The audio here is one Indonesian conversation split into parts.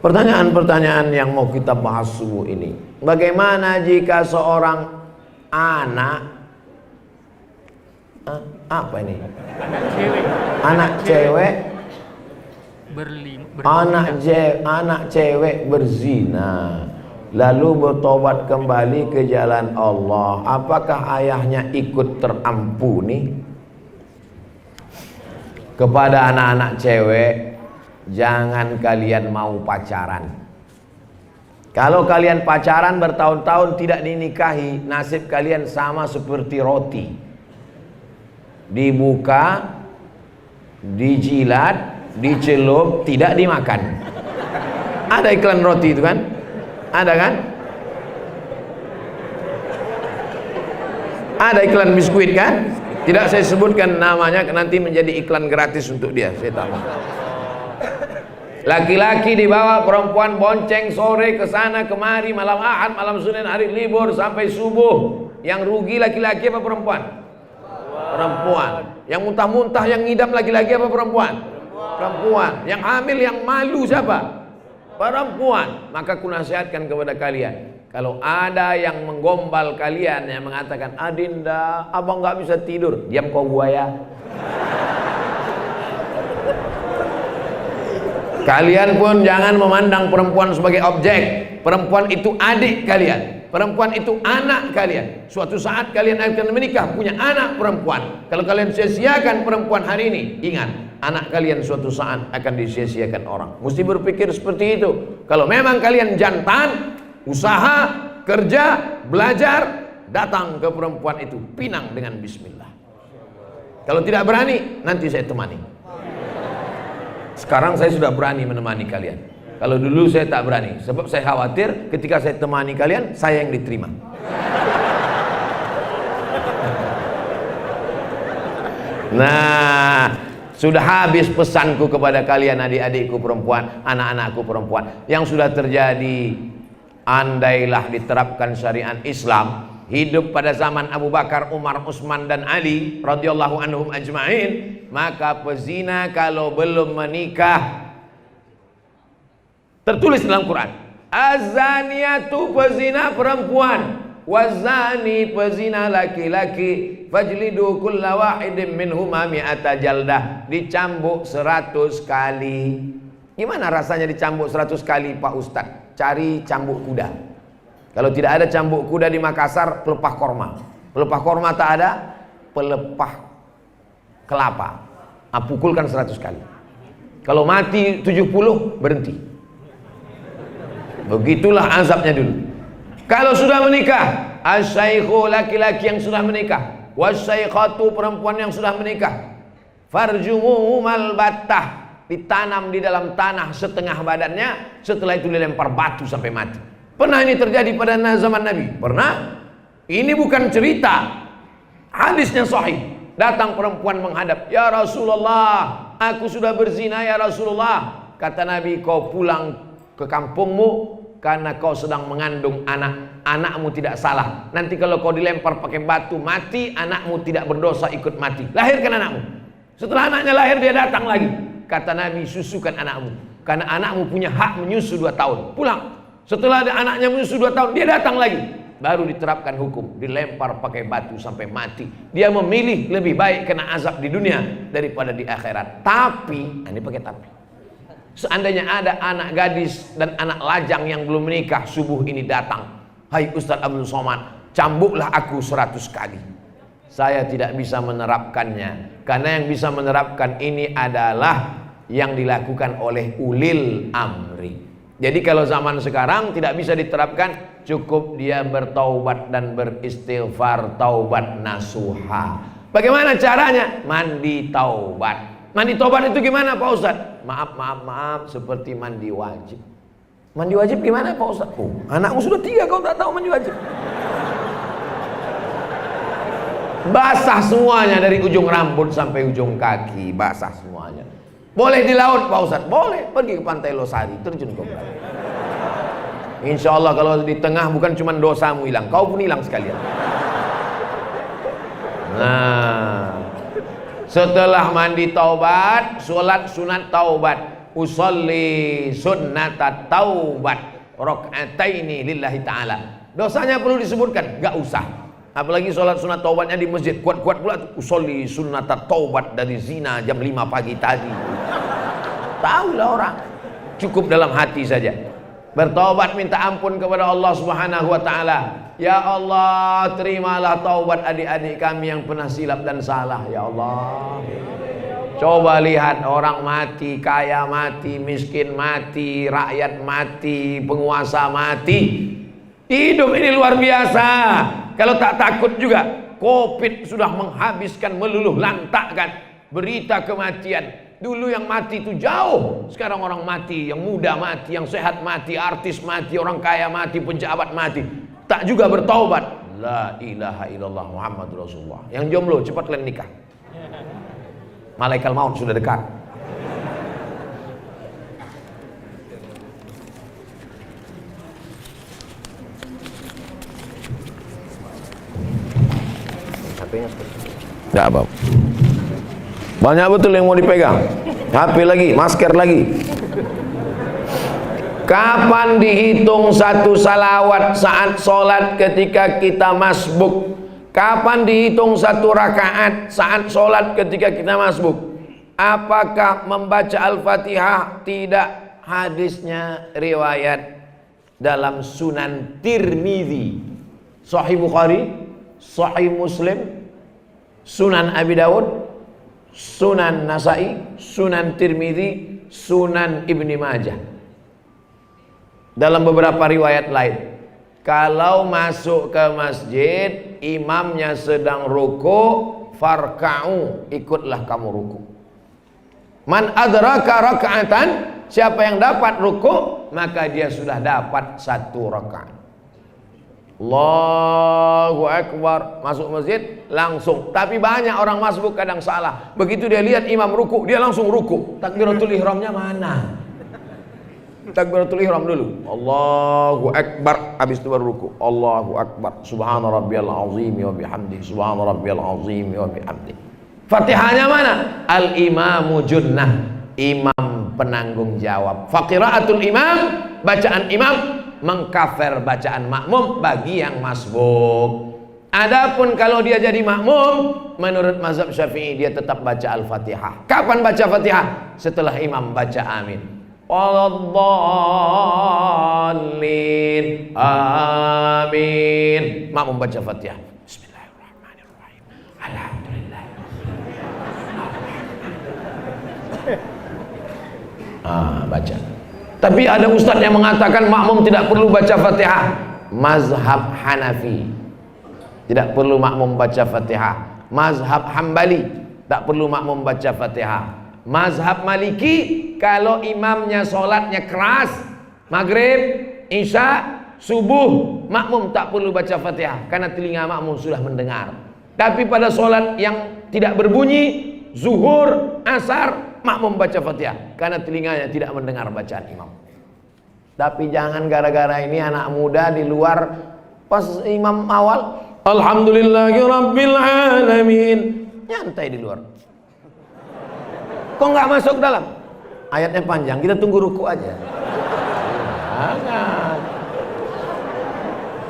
Pertanyaan-pertanyaan yang mau kita bahas subuh ini. Bagaimana jika seorang anak apa ini? Anak cewek anak cewek berzina lalu bertobat kembali ke jalan Allah, apakah ayahnya ikut terampuni? Kepada anak-anak cewek, jangan kalian mau pacaran. Kalau kalian pacaran bertahun-tahun tidak dinikahi, nasib kalian sama seperti roti, dibuka, dijilat, dicelup, tidak dimakan. Ada iklan roti itu kan? Ada kan? Ada iklan biskuit kan? Tidak saya sebutkan namanya, nanti menjadi iklan gratis untuk dia, saya tahu. Laki-laki dibawa, perempuan bonceng sore ke sana kemari, malam Ahad, malam Senin, hari libur sampai subuh. Yang rugi laki-laki apa perempuan? Perempuan. Yang muntah-muntah, yang ngidam laki-laki apa perempuan? Perempuan. Yang hamil, yang malu siapa? Perempuan. Maka kunasihatkan kepada kalian, kalau ada yang menggombal kalian, yang mengatakan, Adinda, abang nggak bisa tidur, diam kau buaya. Kalian pun jangan memandang perempuan sebagai objek. Perempuan itu adik kalian, perempuan itu anak kalian. Suatu saat kalian akan menikah, punya anak perempuan. Kalau kalian sia-siakan perempuan hari ini, ingat, anak kalian suatu saat akan disia-siakan orang. Mesti berpikir seperti itu. Kalau memang kalian jantan, usaha, kerja, belajar, datang ke perempuan itu, pinang dengan bismillah. Kalau tidak berani, nanti saya temani. Sekarang saya sudah berani menemani kalian. Kalau dulu saya tak berani, sebab saya khawatir ketika saya temani kalian, saya yang diterima. Nah, sudah habis pesanku kepada kalian, adik-adikku perempuan, anak-anakku perempuan. Yang sudah terjadi, andailah diterapkan syariat Islam, hidup pada zaman Abu Bakar, Umar, Utsman dan Ali radhiyallahu anhum ajma'in, maka pezina kalau belum menikah, tertulis dalam Quran, az-zaniyatu pezina perempuan, wazani pezina laki-laki, fajlidu kulla wahidin minhuma mi'ata jaldah, dicambuk 100 kali. Gimana rasanya dicambuk 100 kali Pak Ustadz? Cari cambuk kuda. Kalau tidak ada cambuk kuda di Makassar, pelepah korma. Pelepah korma tak ada, pelepah kelapa. Pukulkan 100 kali. Kalau mati 70, berhenti. Begitulah azabnya dulu. Kalau sudah menikah, asyaikhu laki-laki yang sudah menikah, wasyaikhatu perempuan yang sudah menikah, farjumuhumal battah, ditanam di dalam tanah setengah badannya, setelah itu dilempar batu sampai mati. Pernah ini terjadi pada zaman Nabi? Pernah. Ini bukan cerita, hadisnya sahih. Datang perempuan menghadap, ya Rasulullah, aku sudah berzina ya Rasulullah. Kata Nabi, kau pulang ke kampungmu karena kau sedang mengandung anak. Anakmu tidak salah. Nanti kalau kau dilempar pakai batu mati, anakmu tidak berdosa ikut mati. Lahirkan anakmu. Setelah anaknya lahir, dia datang lagi. Kata Nabi, susukan anakmu, karena anakmu punya hak menyusu 2 tahun. Pulang. Setelah ada anaknya menyusu 2 tahun, dia datang lagi. Baru diterapkan hukum, dilempar pakai batu sampai mati. Dia memilih lebih baik kena azab di dunia daripada di akhirat. Tapi, ini pakai tapi, seandainya ada anak gadis dan anak lajang yang belum menikah, subuh ini datang, hai Ustadz Abdul Somad, cambuklah aku 100 kali. Saya tidak bisa menerapkannya, karena yang bisa menerapkan ini adalah yang dilakukan oleh ulil amri. Jadi kalau zaman sekarang tidak bisa diterapkan, cukup dia bertaubat dan beristighfar, taubat nasuha. Bagaimana caranya? Mandi taubat. Mandi taubat itu gimana Pak Ustadz? Maaf, seperti mandi wajib. Mandi wajib gimana Pak Ustadz? Oh, anakmu sudah 3, kau tak tahu mandi wajib? Basah semuanya dari ujung rambut sampai ujung kaki, basah semuanya. Boleh di laut Pak Ustadz? Boleh, pergi ke pantai Losari, terjun ke belakang. Insya Allah kalau di tengah bukan cuma dosamu hilang, kau pun hilang sekalian. Nah, setelah mandi taubat, sholat sunat taubat, usolli sunnatat taubat rakaataini lillahi ta'ala. Dosanya perlu disebutkan, gak usah. Apalagi sholat sunat taubatnya di masjid, kuat-kuat pula usolli sunnatat taubat dari zina jam 5 pagi tadi. Tahulah orang. Cukup dalam hati saja. Bertaubat minta ampun kepada Allah Subhanahu wa taala. Ya Allah, terimalah taubat adik-adik kami yang pernah silap dan salah, ya Allah. Coba lihat orang mati, kaya mati, miskin mati, rakyat mati, penguasa mati. Hidup ini luar biasa. Kalau tak takut juga, Covid sudah menghabiskan, meluluh lantakkan berita kematian. Dulu yang mati itu jauh, sekarang orang mati, yang muda mati, yang sehat mati, artis mati, orang kaya mati, pejabat mati. Tak juga bertaubat. La ilaha illallah Muhammadur Rasulullah. Yang jomblo cepat kalian nikah. Malaikat maut sudah dekat. Enggak apa. Banyak betul yang mau dipegang. HP lagi, masker lagi. Kapan dihitung satu salawat saat sholat ketika kita masbuk? Kapan dihitung satu rakaat saat sholat ketika kita masbuk? Apakah membaca Al-Fatihah? Tidak. Hadisnya riwayat dalam Sunan Tirmidzi, Sahih Bukhari, Sahih Muslim, Sunan Abi Dawud, Sunan Nasai, Sunan Tirmidzi, Sunan Ibni Majah. Dalam beberapa riwayat lain, kalau masuk ke masjid, imamnya sedang ruku, farka'u, ikutlah kamu ruku. Man adraka raka'atan, siapa yang dapat ruku, maka dia sudah dapat satu rakaat. Allahu Akbar, masuk masjid langsung. Tapi banyak orang masbuk kadang salah. Begitu dia lihat imam ruku, dia langsung ruku. Takbiratul ihramnya mana? Takbiratul ihram dulu. Allahu Akbar, habis itu baru ruku. Allahu Akbar. Subhana rabbiyal azim wa bihamdi. Subhana rabbiyal azim wa bihamdi. Fatihahnya mana? Al imamu junnah. Imam penanggung jawab. Faqiraatul imam, bacaan imam mengkafir bacaan makmum bagi yang masbuk. Adapun kalau dia jadi makmum, menurut mazhab Syafi'i dia tetap baca Al-Fatihah. Kapan baca Fatihah? Setelah imam baca amin. Waladdallin, amin. Makmum baca Fatihah. Bismillahirrahmanirrahim. Alhamdulillah. Baca. Tapi ada ustadz yang mengatakan makmum tidak perlu baca Fatihah. Mazhab Hanafi tidak perlu makmum baca Fatihah. Mazhab Hambali tak perlu makmum baca Fatihah. Mazhab Maliki, kalau imamnya sholatnya keras, maghrib, isya, subuh, makmum tak perlu baca Fatihah karena telinga makmum sudah mendengar. Tapi pada sholat yang tidak berbunyi, zuhur, asar, makmum baca Fatihah karena telinganya tidak mendengar bacaan imam. Tapi jangan gara-gara ini anak muda di luar pas imam awal alhamdulillahirabbil alamin, nyantai di luar. Kok nggak masuk dalam? Ayatnya panjang, kita tunggu ruku aja. Jangan.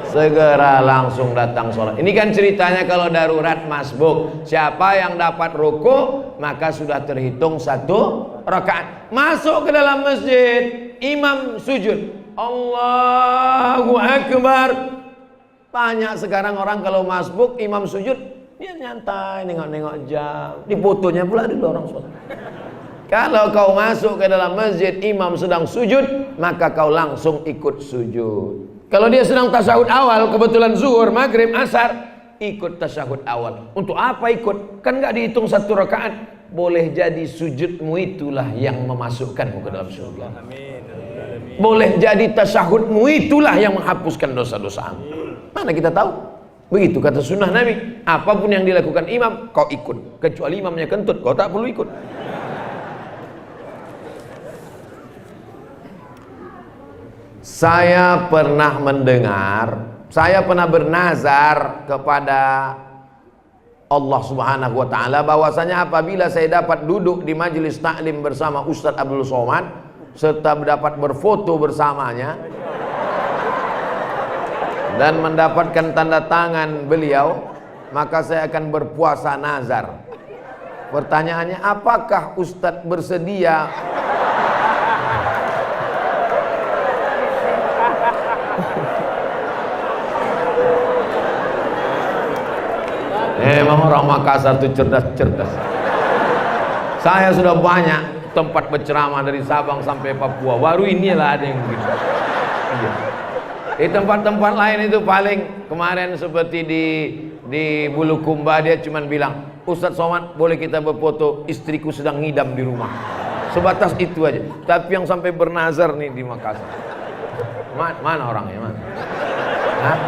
Segera langsung datang sholat. Ini kan ceritanya kalau darurat masbuk. Siapa yang dapat ruku, maka sudah terhitung satu rakaat. Masuk ke dalam masjid, imam sujud, Allahu Akbar. Banyak sekarang orang kalau masbuk, imam sujud, dia nyantai, nengok-nengok jam. Di fotonya pula dulu orang sholat. Kalau kau masuk ke dalam masjid, imam sedang sujud, maka kau langsung ikut sujud. Kalau dia sedang tasyahud awal, kebetulan zuhur, maghrib, asar, ikut tasyahud awal. Untuk apa ikut? Kan nggak dihitung satu rakaat. Boleh jadi sujudmu itulah yang memasukkanmu ke dalam surga. Boleh jadi tasyahudmu itulah yang menghapuskan dosa-dosamu. Mana kita tahu? Begitu kata sunnah Nabi. Apapun yang dilakukan imam, kau ikut. Kecuali imamnya kentut, kau tak perlu ikut. Saya pernah mendengar, saya pernah bernazar kepada Allah Subhanahu wa taala bahwasanya apabila saya dapat duduk di majelis taklim bersama Ustadz Abdul Somad serta dapat berfoto bersamanya dan mendapatkan tanda tangan beliau, maka saya akan berpuasa nazar. Pertanyaannya, apakah Ustadz bersedia Memang orang Makassar itu cerdas-cerdas. Saya sudah banyak tempat berceramah dari Sabang sampai Papua, baru inilah ada yang begitu. Di tempat-tempat lain itu paling kemarin seperti di Bulukumba dia cuma bilang, Ustadz Somad boleh kita berfoto, istriku sedang ngidam di rumah. Sebatas itu aja. Tapi yang sampai bernazar nih di Makassar. Mana orangnya? Mana? Hah?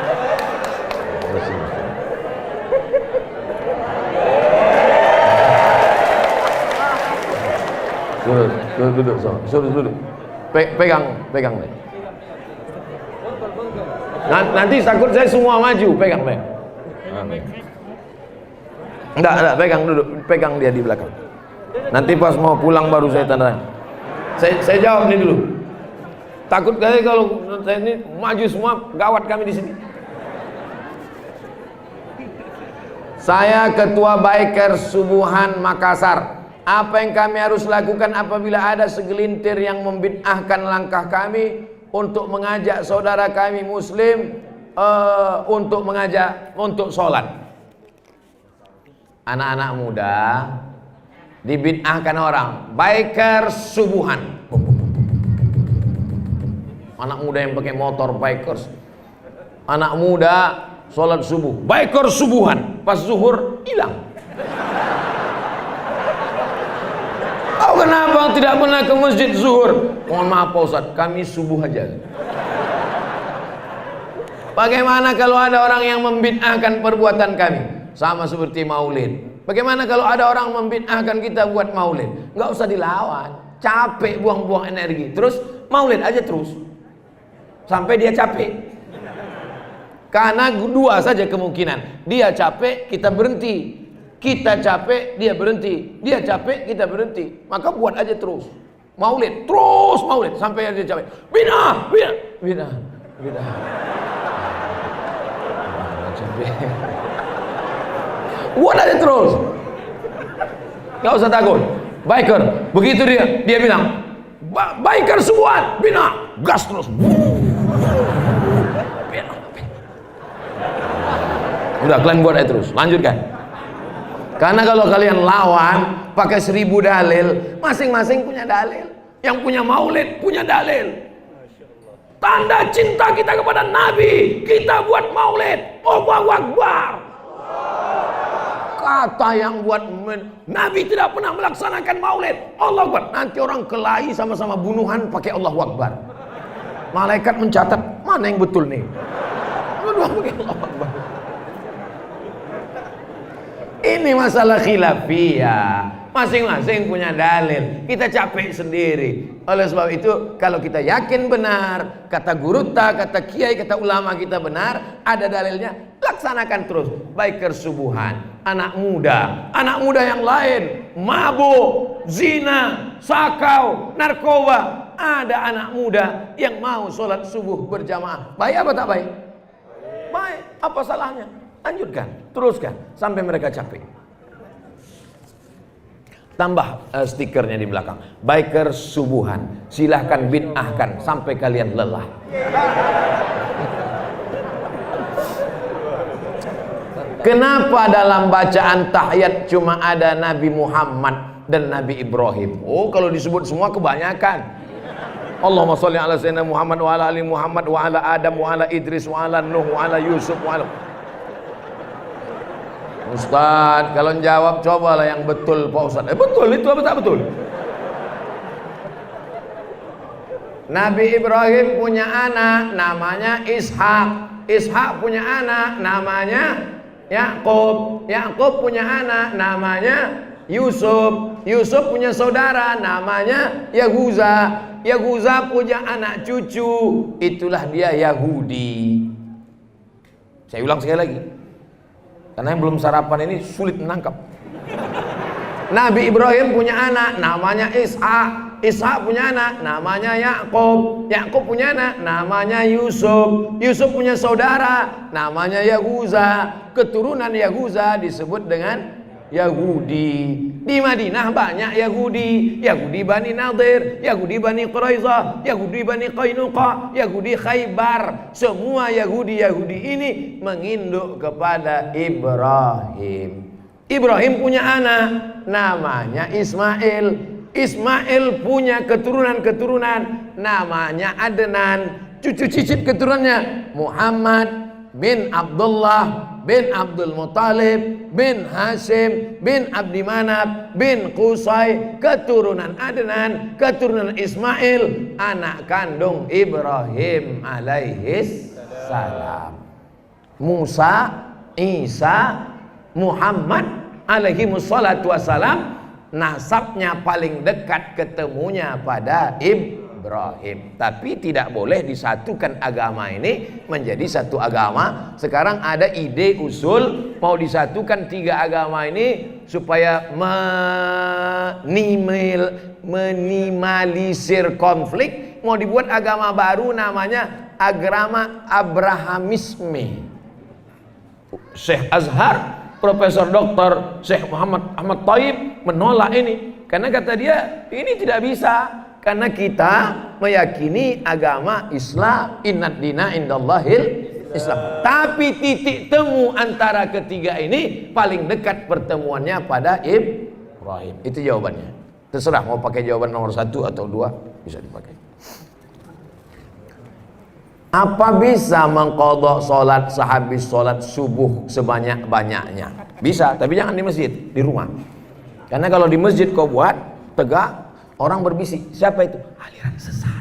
Duduk, suruh duduk. Pegang deh. Nanti takut saya semua maju, pegang. Enggak, pegang duduk, pegang dia di belakang. Nanti pas mau pulang baru saya tanda. Saya jawab nih dulu. Takut kali kalau saya ini maju semua, gawat kami di sini. Saya Ketua Bikers Subuhan Makassar. Apa yang kami harus lakukan apabila ada segelintir yang membid'ahkan langkah kami untuk mengajak saudara kami muslim untuk sholat? Anak-anak muda dibid'ahkan orang, bikers subuhan. Anak muda yang pakai motor bikers. Anak muda sholat subuh, bikers subuhan. Pas zuhur hilang. Kenapa tidak pernah ke masjid zuhur? Mohon maaf Pak Ustadz, kami subuh aja. Bagaimana kalau ada orang yang membid'ahkan perbuatan kami? Sama seperti maulid. Bagaimana kalau ada orang membid'ahkan kita buat maulid? Nggak usah dilawan, capek buang-buang energi. Terus maulid aja terus sampai dia capek. Karena dua saja kemungkinan, dia capek kita berhenti. Kita capek, dia berhenti. Dia capek, kita berhenti. Maka buat aja terus maulid, terus maulid sampai dia capek. Bid'ah. Buat aja terus. Gak usah takut. Biker, begitu dia bilang, biker semua, bid'ah, gas terus. Udah, kalian buat aja terus, lanjutkan. Karena kalau kalian lawan pakai 1000 dalil, masing-masing punya dalil. Yang punya maulid punya dalil. Tanda cinta kita kepada Nabi, kita buat maulid. Allahu Akbar. Kata yang buat Nabi tidak pernah melaksanakan maulid. Allahu Akbar. Nanti orang kelahi sama-sama bunuhan pakai Allahu Akbar. Malaikat mencatat mana yang betul nih. Dua pakai Allahu Akbar. Ini masalah khilafiyah. Masing-masing punya dalil. Kita capek sendiri. Oleh sebab itu, kalau kita yakin benar, kata guruta, kata kiai, kata ulama kita benar, ada dalilnya, laksanakan terus. Baik kesubuhan, anak muda yang lain, mabuk, zina, sakau, narkoba. Ada anak muda yang mau sholat subuh berjamaah. Baik apa tak baik? Baik. Apa salahnya? Lanjutkan, teruskan sampai mereka capek. Tambah stikernya di belakang. Biker subuhan. Silahkan bid'ahkan sampai kalian lelah. Kenapa dalam bacaan tahiyat cuma ada Nabi Muhammad dan Nabi Ibrahim? Oh, kalau disebut semua kebanyakan. Allahumma sholli ala sayyidina Muhammad wa ala ali Muhammad wa ala Adam wa ala Idris wa ala Nuh wa ala Yusuf wa ala. Ustadz, kalau jawab cobalah yang betul Pak Ustadz. Betul itu apa tak betul? Nabi Ibrahim punya anak namanya Ishak. Ishak punya anak namanya Yakub. Yakub punya anak namanya Yusuf. Yusuf punya saudara namanya Yahuza. Yahuza punya anak cucu. Itulah dia Yahudi. Saya ulang sekali lagi. Karena yang belum sarapan ini sulit menangkap. Nabi Ibrahim punya anak namanya Ishak. Ishak punya anak namanya Yakub. Yakub punya anak namanya Yusuf. Yusuf punya saudara namanya Yahuza. Keturunan Yahuza disebut dengan Yahudi. Di Madinah banyak Yahudi. Yahudi Bani Nadir, Yahudi Bani Quraizah, Yahudi Bani Qainuqa, Yahudi Khaybar. Semua Yahudi ini menginduk kepada Ibrahim. Ibrahim punya anak namanya Ismail. Ismail punya keturunan namanya Adnan. Cucu cicit keturunannya Muhammad bin Abdullah bin Abdul Muttalib bin Hashim bin Abdi Manaf bin Qusay. Keturunan Adnan, keturunan Ismail, anak kandung Ibrahim alaihis salam. Musa, Isa, Muhammad alaihi wassalatu wassalam, nasabnya paling dekat ketemunya pada Ibrahim. Tapi tidak boleh disatukan agama ini menjadi satu agama. Sekarang ada ide usul mau disatukan tiga agama ini supaya minimalisir konflik. Mau dibuat agama baru namanya agama Abrahamisme. Syekh Azhar, Profesor Dr. Syekh Muhammad Ahmad Thayyib menolak ini karena kata dia ini tidak bisa, karena kita meyakini agama Islam, innad dina indallahil Islam. Tapi titik temu antara ketiga ini paling dekat pertemuannya pada Ibrahim. Itu jawabannya. Terserah mau pakai jawaban nomor 1 atau 2 bisa dipakai. Apa bisa mengqadha salat sehabis salat subuh sebanyak-banyaknya? Bisa, tapi jangan di masjid, di rumah. Karena kalau di masjid kau buat tegak, orang berbisik. Siapa itu? Aliran sesat.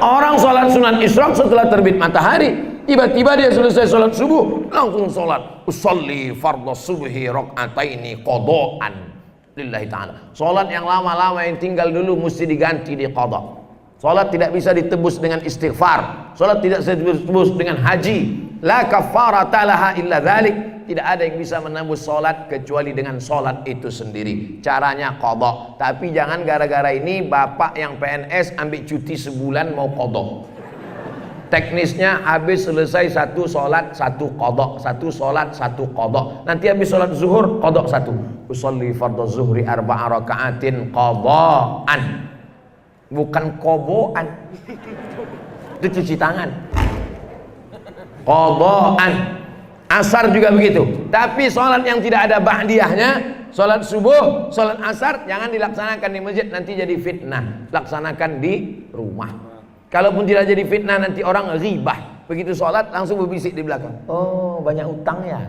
Orang salat sunat isyraq setelah terbit matahari, tiba-tiba dia selesai salat subuh, langsung salat. Usolli fardhu subhi rakaataini qadaan lillahi ta'ala. Salat yang lama-lama yang tinggal dulu mesti diganti di qada. Salat tidak bisa ditebus dengan istighfar. Salat tidak bisa ditebus dengan haji. La kafarata laha illa dzalik. Tidak ada yang bisa menembus salat kecuali dengan salat itu sendiri. Caranya qada. Tapi jangan gara-gara ini bapak yang PNS ambil cuti sebulan mau qada. Teknisnya habis selesai satu sholat satu qadha, satu sholat satu qadha. Nanti habis sholat zuhur qadha satu. Usolli fardhu zuhri 4 rakaatin qadhaan. Bukan qoboan. Itu cuci tangan. Qadhaan. Asar juga begitu. Tapi sholat yang tidak ada ba'diyahnya, sholat subuh, sholat asar jangan dilaksanakan di masjid, nanti jadi fitnah. Laksanakan di rumah. Kalaupun tidak jadi fitnah nanti orang ghibah. Begitu sholat langsung berbisik di belakang. Oh banyak utang ya.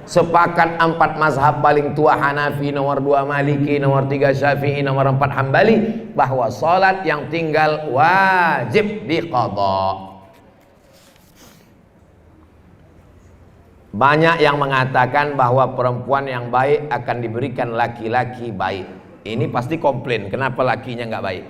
Sepakat 4 mazhab paling tua Hanafi, nomor 2 Maliki, nomor 3 Syafi'i, nomor 4 Hambali, bahwa sholat yang tinggal wajib diqadha. Banyak yang mengatakan bahwa perempuan yang baik akan diberikan laki-laki baik. Ini pasti komplain, kenapa lakinya nggak baik?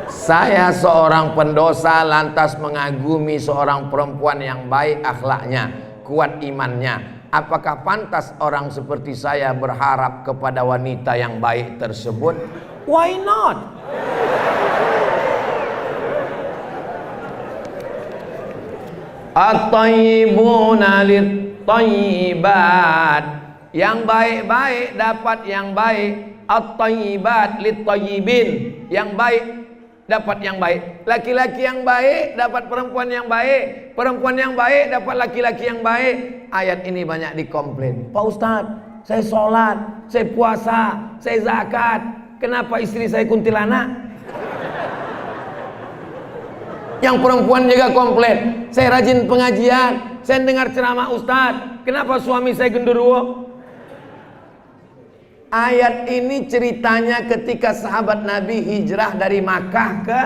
Saya seorang pendosa lantas mengagumi seorang perempuan yang baik akhlaknya, kuat imannya. Apakah pantas orang seperti saya berharap kepada wanita yang baik tersebut? Why not? At-tayyibuna lit-tayyibat. Yang baik-baik dapat yang baik. At-tayyibat lit-tayyibin. Yang baik dapat yang baik. Laki-laki yang baik dapat perempuan yang baik. Perempuan yang baik dapat laki-laki yang baik. Ayat ini banyak dikomplain. Pak Ustadz, saya sholat, saya puasa, saya zakat, kenapa istri saya kuntilanak? Yang perempuan juga komplain, saya rajin pengajian, saya dengar ceramah Ustadz, kenapa suami saya genderuwo? Ayat ini ceritanya ketika sahabat Nabi hijrah dari Makkah ke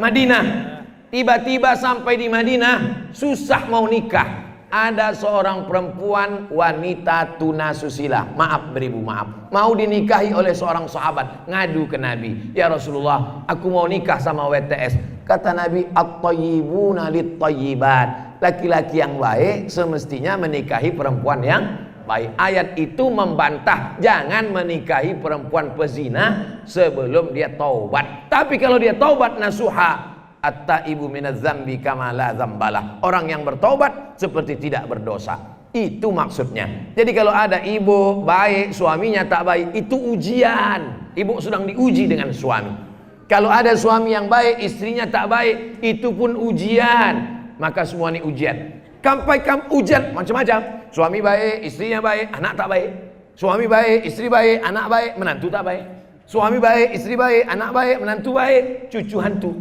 Madinah. Tiba-tiba sampai di Madinah, susah mau nikah. ada seorang perempuan wanita tunasusila, maaf beribu maaf, mau dinikahi oleh seorang sahabat, ngadu ke Nabi, ya Rasulullah, aku mau nikah sama WTS. Kata Nabi, at-thayyibuna lit-thayyibat, laki-laki yang baik semestinya menikahi perempuan yang baik. Ayat itu membantah jangan menikahi perempuan pezina sebelum dia taubat. Tapi kalau dia taubat nasuha, at-taibu minadz dzambi kama la dzambalah, orang yang bertobat seperti tidak berdosa. Itu maksudnya. Jadi kalau ada ibu baik suaminya tak baik, itu ujian. Ibu sedang diuji dengan suami. Kalau ada suami yang baik istrinya tak baik, itu pun ujian. Maka semua ini ujian. Sampai ujian macam-macam. Suami baik, istrinya baik, anak tak baik. Suami baik, istri baik, anak baik, menantu tak baik. Suami baik, istri baik, anak baik, menantu baik, cucu hantu.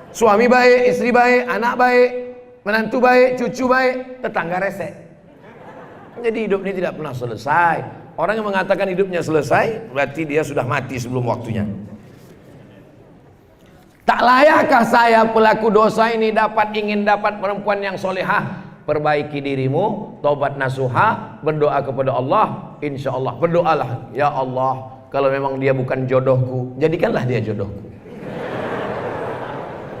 Suami baik, istri baik, anak baik, menantu baik, cucu baik, tetangga rese. Jadi hidup ini tidak pernah selesai. Orang yang mengatakan hidupnya selesai, berarti dia sudah mati sebelum waktunya. Tak layakkah saya pelaku dosa ini ingin dapat perempuan yang solehah? Perbaiki dirimu, taubat nasuha, berdoa kepada Allah. Insya Allah, berdoalah, ya Allah, kalau memang dia bukan jodohku, jadikanlah dia jodohku.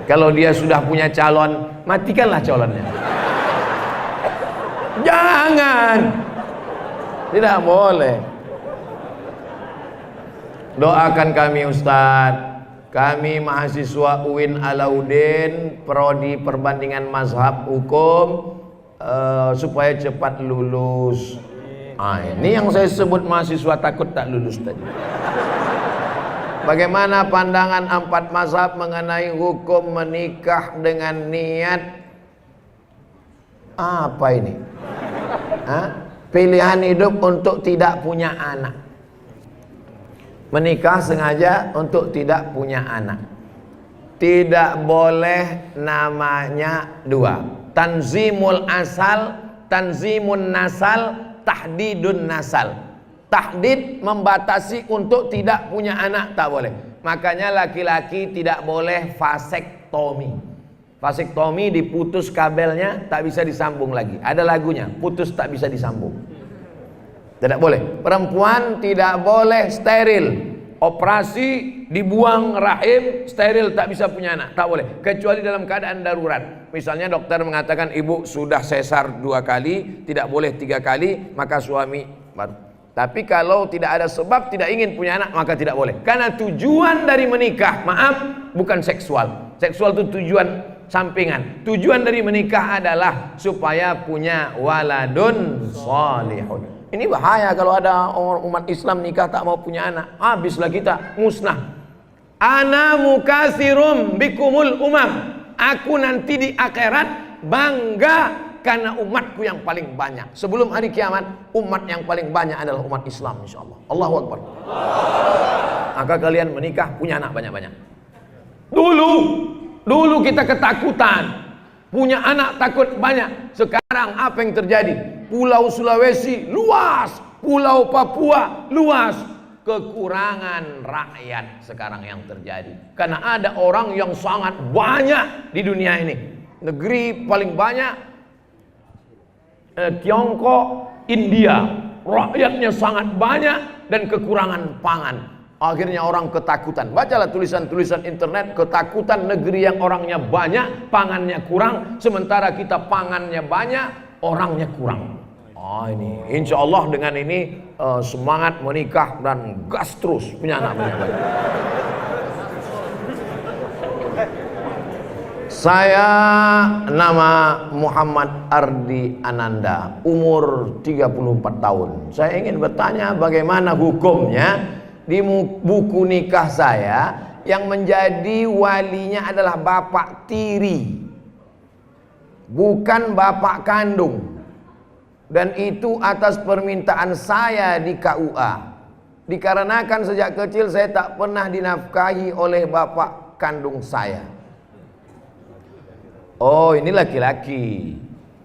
Kalau dia sudah punya calon, matikanlah calonnya. Jangan, tidak boleh. Doakan kami Ustadz. Kami mahasiswa UIN Alauddin, prodi perbandingan mazhab hukum, supaya cepat lulus. Ini yang saya sebut mahasiswa takut tak lulus tadi. Bagaimana pandangan 4 mazhab mengenai hukum menikah dengan niat apa ini? Pilihan hidup untuk tidak punya anak. Menikah sengaja untuk tidak punya anak. Tidak boleh namanya 2. Tanzimul asal, tanzimun nasal, tahdidun nasal. Tahdid membatasi untuk tidak punya anak, tak boleh. Makanya laki-laki tidak boleh vasektomi. Vasektomi diputus kabelnya, tak bisa disambung lagi. Ada lagunya, putus tak bisa disambung. Tidak boleh. Perempuan tidak boleh steril. Operasi dibuang rahim, steril, tak bisa punya anak, tak boleh. Kecuali dalam keadaan darurat. Misalnya dokter mengatakan ibu sudah sesar 2 kali, tidak boleh 3 kali, maka suami baru. Tapi kalau tidak ada sebab, tidak ingin punya anak, maka tidak boleh. Karena tujuan dari menikah, maaf, bukan seksual. Seksual itu tujuan sampingan. Tujuan dari menikah adalah supaya punya waladun sholihun. Ini bahaya kalau ada umat Islam nikah tak mau punya anak, habislah kita, musnah. Ana mukatsirum bikumul umam. Aku nanti di akhirat bangga karena umatku yang paling banyak. Sebelum hari kiamat, umat yang paling banyak adalah umat Islam, insyaallah. Allahu Akbar. Maka kalian menikah, punya anak banyak-banyak. Dulu kita ketakutan, punya anak takut banyak. Sekarang apa yang terjadi? Pulau Sulawesi luas, Pulau Papua luas. Kekurangan rakyat sekarang yang terjadi. Karena ada orang yang sangat banyak di dunia ini. Negeri paling banyak Tiongkok, India. Rakyatnya sangat banyak dan kekurangan pangan. Akhirnya orang ketakutan. Bacalah tulisan-tulisan internet, ketakutan negeri yang orangnya banyak, pangannya kurang, sementara kita pangannya banyak, orangnya kurang. Ini insya Allah dengan ini semangat menikah dan gas terus punya anak banyak-banyak. Saya nama Muhammad Ardi Ananda, umur 34 tahun. Saya ingin bertanya bagaimana hukumnya di buku nikah saya yang menjadi walinya adalah bapak tiri, bukan bapak kandung. Dan itu atas permintaan saya di KUA. Dikarenakan sejak kecil saya tak pernah dinafkahi oleh bapak kandung saya. Oh, ini laki-laki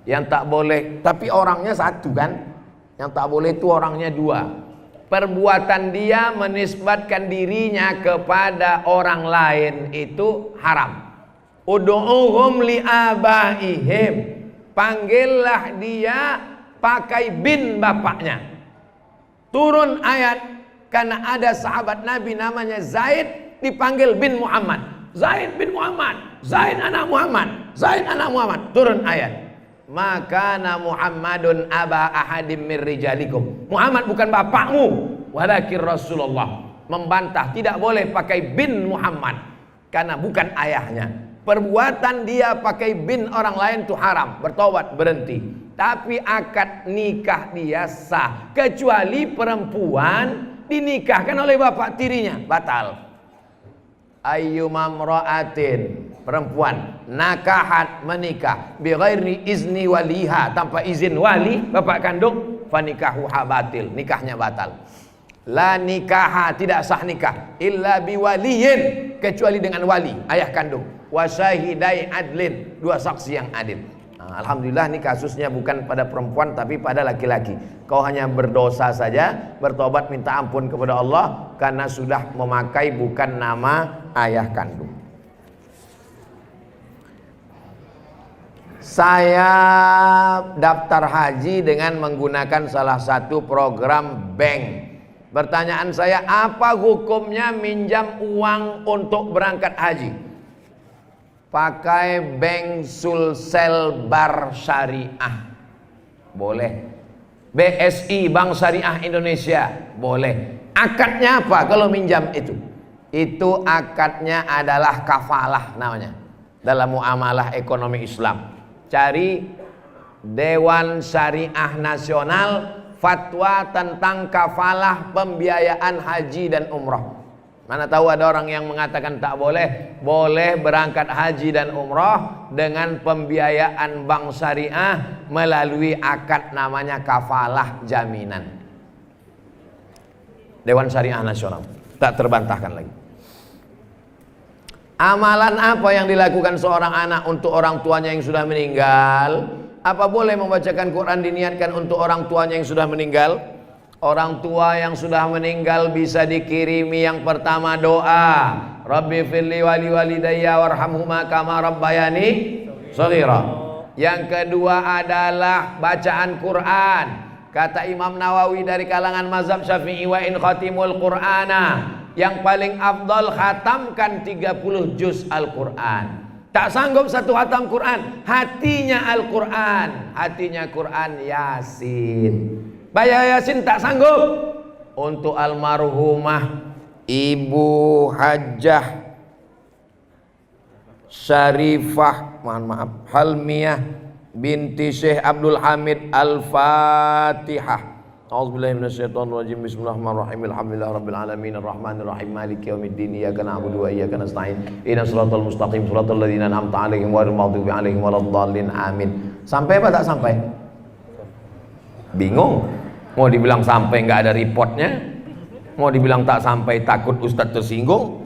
yang tak boleh, tapi orangnya satu kan? Yang tak boleh itu orangnya 2. Perbuatan dia menisbatkan dirinya kepada orang lain itu haram. Ud'uhum li abaihim. panggillah dia pakai bin bapaknya. Turun ayat karena ada sahabat Nabi namanya Zaid dipanggil bin Muhammad. Zaid bin Muhammad, Zaid anak Muhammad, Zaid anak Muhammad. Turun ayat. Maka Muhammadun aba ahadim mir rijalikum. Muhammad bukan bapakmu, walakin Rasulullah. Membantah tidak boleh pakai bin Muhammad karena bukan ayahnya. Perbuatan dia pakai bin orang lain itu haram, bertobat berhenti. Tapi akad nikah dia sah, kecuali perempuan dinikahkan oleh bapak tirinya, batal. Ayyumamra'atin, perempuan nakahat menikah bi ghairi izni waliha, tanpa izin wali bapak kandung, fanikahuha batil, nikahnya batal. La nikaha, tidak sah nikah illa biwaliyin, kecuali dengan wali ayah kandung, wasyahidai adlin, dua saksi yang adil. Nah, alhamdulillah ini kasusnya bukan pada perempuan tapi pada laki-laki. Kau hanya berdosa saja, bertobat minta ampun kepada Allah karena sudah memakai bukan nama ayah kandung. Saya daftar haji dengan menggunakan salah satu program bank. Pertanyaan saya, apa hukumnya minjam uang untuk berangkat haji? Pakai bank Sulsel Bar Syariah boleh. BSI Bank Syariah Indonesia boleh. Akadnya apa kalau minjam itu? Itu akadnya adalah kafalah namanya dalam muamalah ekonomi Islam. Cari Dewan Syariah Nasional, fatwa tentang kafalah pembiayaan haji dan umrah. Mana tahu ada orang yang mengatakan tak boleh. Boleh berangkat haji dan umrah dengan pembiayaan bank syariah melalui akad namanya kafalah jaminan. Dewan Syariah Nasional, tak terbantahkan lagi. Amalan apa yang dilakukan seorang anak untuk orang tuanya yang sudah meninggal? Apa boleh membacakan Quran diniatkan untuk orang tuanya yang sudah meninggal? Orang tua yang sudah meninggal bisa dikirimi yang pertama doa, Rabbi firli wali walidayya warhamhuma kama rabbayani shaghira. Yang kedua adalah bacaan Quran. Kata Imam Nawawi dari kalangan mazhab Syafi'i, wa in khatimul Qur'ana, yang paling afdal khatamkan 30 juz Al-Quran. Tak sanggup satu khatam Quran, hatinya Al-Quran, hatinya Quran Yasin. Baca Yasin tak sanggup. Untuk almarhumah Ibu Hajjah Syarifah, mohon maaf, Halmiyah binti Syekh Abdul Hamid Al-Fatihah. A'udzubillahi minasyaitonirrajim. Bismillahirrahmanirrahim. Alhamdulillahirabbil alamin arrahmanir rahim maliki yaumiddin. Iyyaka na'budu wa iyyaka nasta'in. Ihdinas siratal mustaqim, siratal ladzina an'amta 'alaihim ghairil maghdubi 'alaihim waladdallin. Amin. Sampai apa tak sampai? Bingung. Mau dibilang sampai nggak ada reportnya, mau dibilang tak sampai takut ustadz tersinggung.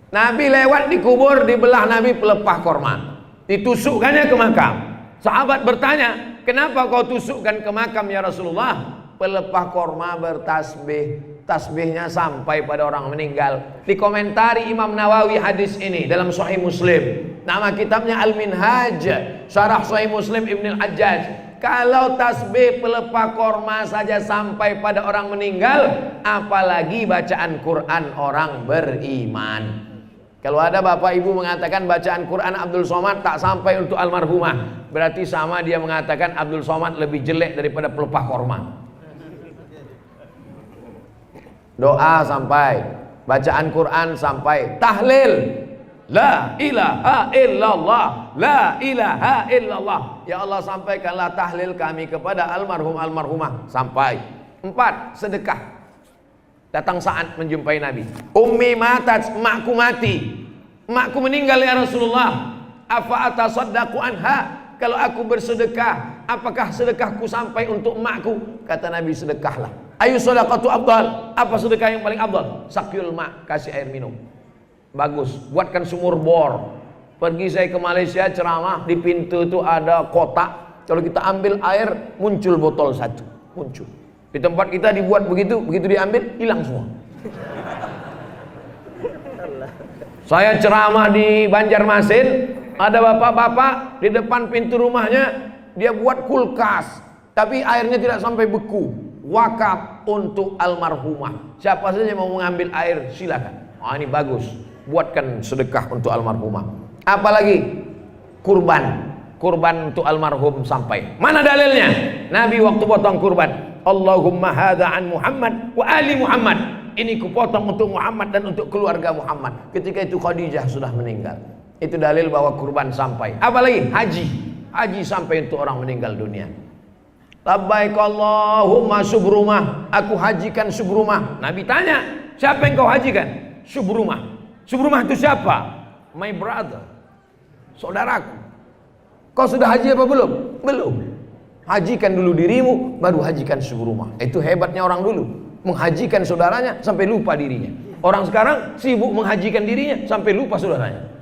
Nabi lewat di kubur, dibelah Nabi pelepah korma, ditusukkannya ke makam. Sahabat bertanya, kenapa kau tusukkan ke makam ya Rasulullah? Pelepah korma bertasbih, tasbihnya sampai pada orang meninggal. Dikomentari Imam Nawawi hadis ini dalam Sahih Muslim. Nama kitabnya Al-Minhaj, Syarah Sahih Muslim Ibn Al-Hajjaj. Kalau tasbih pelepah korma saja sampai pada orang meninggal, apalagi bacaan Quran orang beriman. Kalau ada bapak ibu mengatakan bacaan Quran Abdul Somad tak sampai untuk almarhumah, berarti sama dia mengatakan Abdul Somad lebih jelek daripada pelepah korma. Doa sampai, bacaan Quran sampai, tahlil la ilaha illallah, la ilaha illallah. Ya Allah, sampaikanlah tahlil kami kepada almarhum almarhumah sampai. 4. Sedekah. Datang saat menjumpai Nabi. Ummi matat, emakku mati, emakku meninggal ya Rasulullah. Afa atasaddaqu anha? Kalau aku bersedekah, apakah sedekahku sampai untuk emakku? Kata Nabi, sedekahlah. Ayu shadaqatu afdal? Apa sedekah yang paling afdal? Sakyul ma, kasih air minum. Bagus, buatkan sumur bor. Pergi saya ke Malaysia ceramah, di pintu itu ada kotak. Kalau kita ambil air, muncul botol satu, muncul. Di tempat kita dibuat begitu, begitu diambil hilang semua. Saya ceramah di Banjarmasin, ada bapak-bapak di depan pintu rumahnya dia buat kulkas, tapi airnya tidak sampai beku. Wakaf untuk almarhumah. Siapa saja yang mau mengambil air silakan. Ini bagus. Buatkan sedekah untuk almarhumah. Apalagi kurban. Kurban untuk almarhum sampai. Mana dalilnya? Nabi waktu potong kurban, Allahumma hadza an Muhammad wa ali Muhammad. Ini kupotong untuk Muhammad dan untuk keluarga Muhammad. Ketika itu Khadijah sudah meninggal. Itu dalil bahwa kurban sampai. Apalagi haji. Haji sampai untuk orang meninggal dunia. Labbaik Allahumma subrumah. Aku hajikan subrumah. Nabi tanya, siapa yang kau hajikan? Subrumah. Subrumah itu siapa? My brother. Saudaraku. Kau sudah haji apa belum? Belum. Hajikan dulu dirimu, baru hajikan subrumah. Itu hebatnya orang dulu. Menghajikan saudaranya sampai lupa dirinya. Orang sekarang sibuk menghajikan dirinya sampai lupa saudaranya.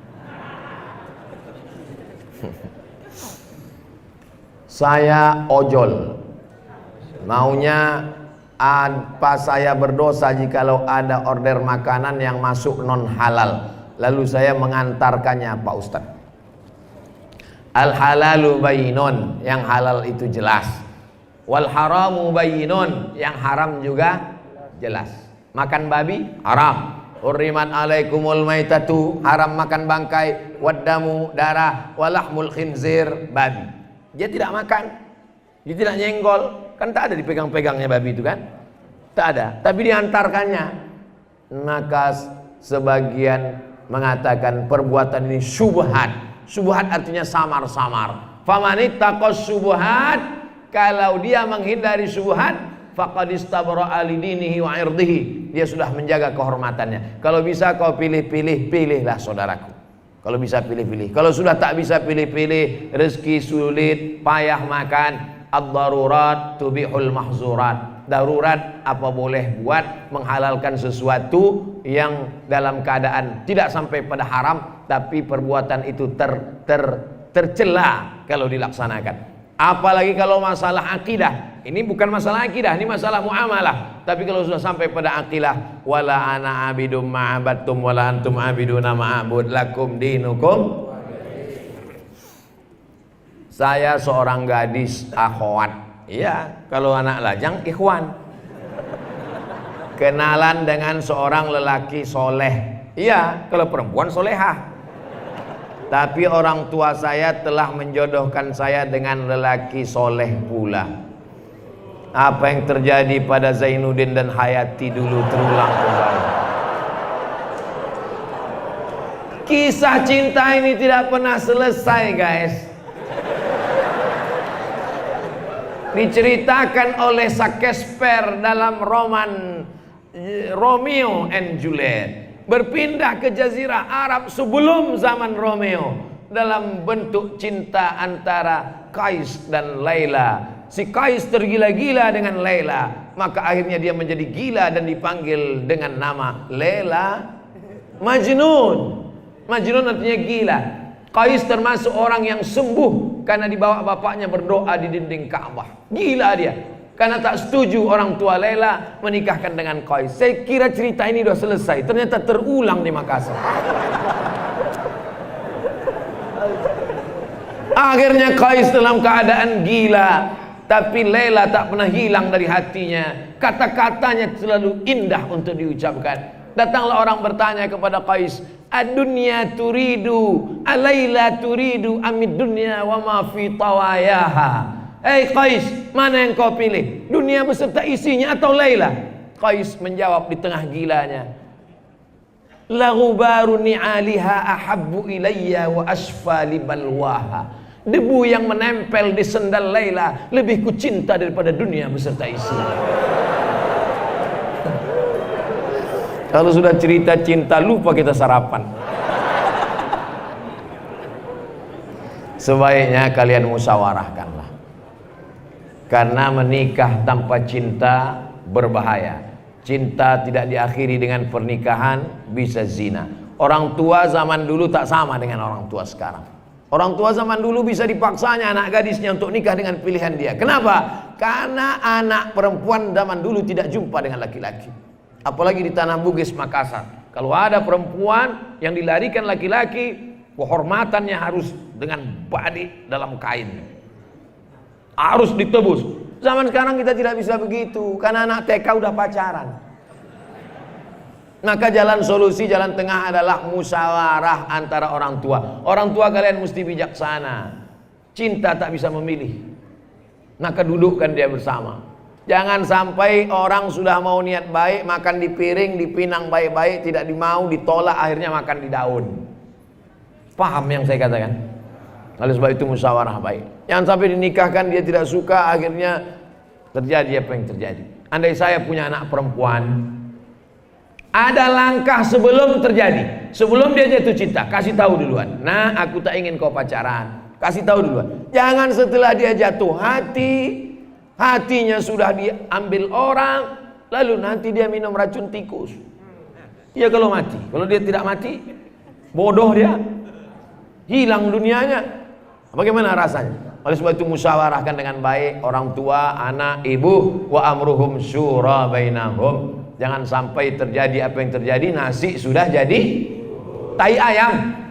Saya ojol. Maunya apa saya berdosa jikalau ada order makanan yang masuk non halal, lalu saya mengantarkannya Pak Ustadz. Al halalu bayyinun, yang halal itu jelas. Wal haramu bayyinun, yang haram juga jelas. Makan babi haram. Hurrimat alaikumul maitatu, haram makan bangkai, waddamu darah, walahmul khinzir, babi. Dia tidak makan, dia tidak nyenggol, kan tak ada dipegang-pegangnya babi itu kan, tak ada, tapi diantarkannya. Maka sebagian mengatakan perbuatan ini syubhat. Syubhat artinya samar-samar. Famanittaqas syubhat, kalau dia menghindari syubhat, faqad istabra'a lidinihi wa irdihi, dia sudah menjaga kehormatannya. Kalau bisa kau pilih-pilih, pilihlah saudaraku. Kalau bisa pilih-pilih. Kalau sudah tak bisa pilih-pilih, rezeki sulit, payah makan, ad-darurat tubihul mahzurat. Darurat apa boleh buat, menghalalkan sesuatu yang dalam keadaan tidak sampai pada haram, tapi perbuatan itu tercela kalau dilaksanakan. Apalagi kalau masalah akidah. Ini bukan masalah akidah, ini masalah muamalah. Tapi kalau sudah sampai pada akidah, wala ana abidum ma'abattum wala antum abiduna ma'abud lakum dinukum. Saya seorang gadis akhwat. Iya, kalau anak lajang ikhwan. Kenalan dengan seorang lelaki soleh. Iya, kalau perempuan solehah. Tapi orang tua saya telah menjodohkan saya dengan lelaki soleh pula. Apa yang terjadi pada Zainuddin dan Hayati dulu terulang kembali. Kisah cinta ini tidak pernah selesai, guys. Diceritakan oleh Shakespeare dalam roman Romeo and Juliet. Berpindah ke Jazirah Arab sebelum zaman Romeo, dalam bentuk cinta antara Qais dan Laila. Si Qais tergila-gila dengan Laila, maka akhirnya dia menjadi gila dan dipanggil dengan nama Laila Majnun. Majnun artinya gila. Qais termasuk orang yang sembuh karena dibawa bapaknya berdoa di dinding Ka'bah. Gila dia karena tak setuju orang tua Laila menikahkan dengan Qais. Saya kira cerita ini sudah selesai, ternyata terulang di Makassar. Akhirnya Qais dalam keadaan gila, tapi Laila tak pernah hilang dari hatinya. Kata-katanya selalu indah untuk diucapkan. Datanglah orang bertanya kepada Qais, "Ad-dunya turidu, Laila turidu, amid dunya wa ma fi tawayaha." Hei Qais, mana yang kau pilih? Dunia beserta isinya atau Laila? Qais menjawab di tengah gilanya, "La ghubaru ni'aliha ahabbu ilayya wa asfa li balwaha." Debu yang menempel di sendal Laila lebih kucinta daripada dunia beserta isinya. Kalau sudah cerita cinta, lupa kita sarapan. Sebaiknya kalian musyawarahkanlah. Karena menikah tanpa cinta berbahaya. Cinta tidak diakhiri dengan pernikahan, bisa zina. Orang tua zaman dulu tak sama dengan orang tua sekarang. Orang tua zaman dulu bisa dipaksanya anak gadisnya untuk nikah dengan pilihan dia. Kenapa? Karena anak perempuan zaman dulu tidak jumpa dengan laki-laki. Apalagi di tanah Bugis Makassar. Kalau ada perempuan yang dilarikan laki-laki, kehormatannya harus dengan badik dalam kain. harus ditebus. Zaman sekarang kita tidak bisa begitu, karena anak TK udah pacaran. Maka jalan solusi, jalan tengah adalah musyawarah antara orang tua. Orang tua kalian mesti bijaksana. Cinta tak bisa memilih. Maka dudukkan dia bersama. Jangan sampai orang sudah mau niat baik, makan di piring, dipinang baik-baik, tidak dimau, ditolak, akhirnya makan di daun. Paham yang saya katakan? Oleh sebab itu musyawarah baik. Jangan sampai dinikahkan dia tidak suka, akhirnya terjadi apa yang terjadi. Andai saya punya anak perempuan, ada langkah sebelum terjadi, sebelum dia jatuh cinta, kasih tahu duluan. Nah, aku tak ingin kau pacaran, kasih tahu duluan. Jangan setelah dia jatuh hati, hatinya sudah diambil orang, lalu nanti dia minum racun tikus. Ya kalau mati, kalau dia tidak mati, bodoh dia, hilang dunianya. Bagaimana rasanya? Oleh sebab itu musyawarahkan dengan baik orang tua, anak, ibu, wa amruhum syura bainahum. Jangan sampai terjadi apa yang terjadi, nasi sudah jadi tai ayam.